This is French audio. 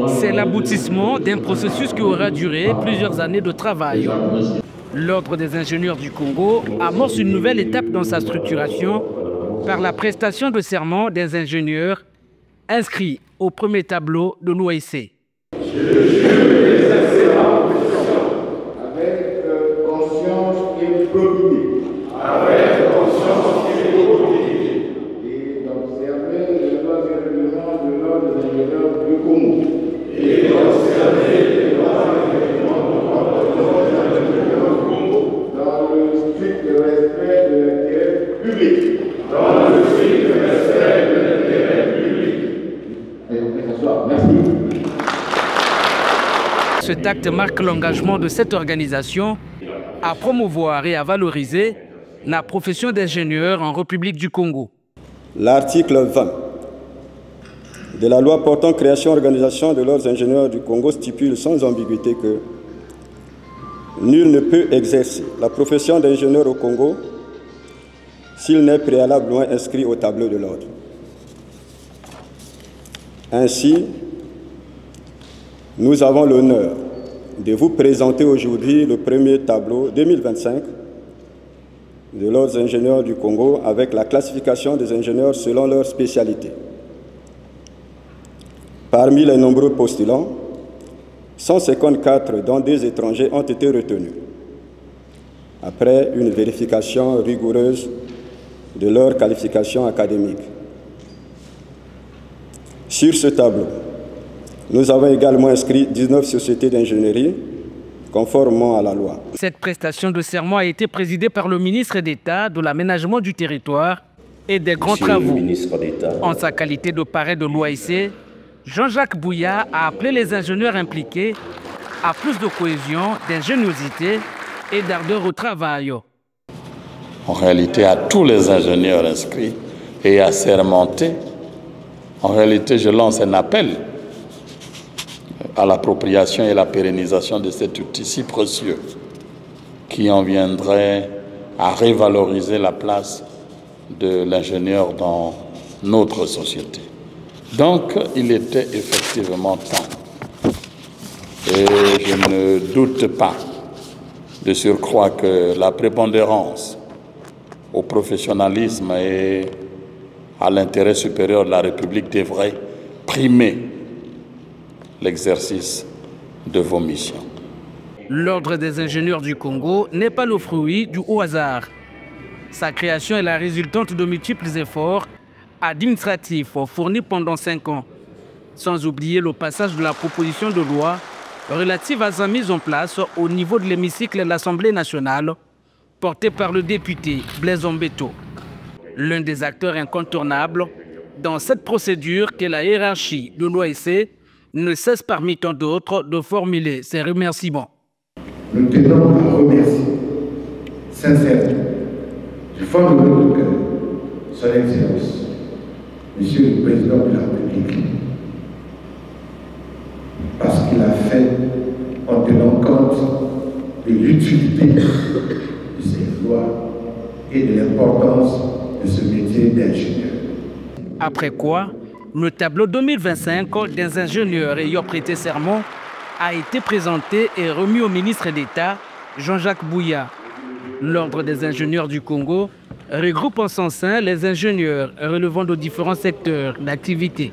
C'est l'aboutissement d'un processus qui aura duré plusieurs années de travail. L'Ordre des ingénieurs du Congo amorce une nouvelle étape dans sa structuration par la prestation de serment des ingénieurs inscrits au premier tableau de l'OIC. Avec conscience et probité. Avec conscience et probité. Et d'observer les lois et règlements de l'Ordre des ingénieurs du Congo. Et d'observer les lois et règlements de l'Ordre des ingénieurs du Congo. Dans le strict respect de l'intérêt public. Dans le strict respect de l'intérêt public. Et on peut s'asseoir. Merci. Cet acte marque l'engagement de cette organisation à promouvoir et à valoriser la profession d'ingénieur en République du Congo. L'article 20 de la loi portant création et organisation de l'Ordre des ingénieurs du Congo stipule sans ambiguïté que nul ne peut exercer la profession d'ingénieur au Congo s'il n'est préalablement inscrit au tableau de l'Ordre. Ainsi, nous avons l'honneur de vous présenter aujourd'hui le premier tableau 2025 de l'Ordre des ingénieurs du Congo avec la classification des ingénieurs selon leur spécialité. Parmi les nombreux postulants, 154 dont des étrangers ont été retenus, après une vérification rigoureuse de leur qualification académique. Sur ce tableau, nous avons également inscrit 19 sociétés d'ingénierie conformément à la loi. Cette prestation de serment a été présidée par le ministre d'État de l'Aménagement du Territoire et des Grands Travaux. En sa qualité de parrain de l'OIC, Jean-Jacques Bouya a appelé les ingénieurs impliqués à plus de cohésion, d'ingéniosité et d'ardeur au travail. En réalité, à tous les ingénieurs inscrits et assermentés, en réalité, je lance un appel à l'appropriation et la pérennisation de cet outil si précieux qui en viendrait à revaloriser la place de l'ingénieur dans notre société. Donc, il était effectivement temps. Et je ne doute pas de surcroît que la prépondérance au professionnalisme et à l'intérêt supérieur de la République devrait primer l'exercice de vos missions. L'Ordre des ingénieurs du Congo n'est pas le fruit du haut hasard. Sa création est la résultante de multiples efforts administratifs fournis pendant 5 ans, sans oublier le passage de la proposition de loi relative à sa mise en place au niveau de l'hémicycle de l'Assemblée nationale, portée par le député Blaise Mbeto. L'un des acteurs incontournables dans cette procédure qu'est la hiérarchie de l'OIC ne cesse parmi tant d'autres de formuler ses remerciements. Nous tenons à remercier sincèrement, du fond de notre cœur, Son Excellence, Monsieur le Président de la République, parce qu'il a fait en tenant compte de l'utilité de ces lois et de l'importance de ce métier d'ingénieur. Après quoi, le tableau 2025 des ingénieurs ayant prêté serment a été présenté et remis au ministre d'État, Jean-Jacques Bouya. L'Ordre des ingénieurs du Congo regroupe en son sein les ingénieurs relevant de différents secteurs d'activité.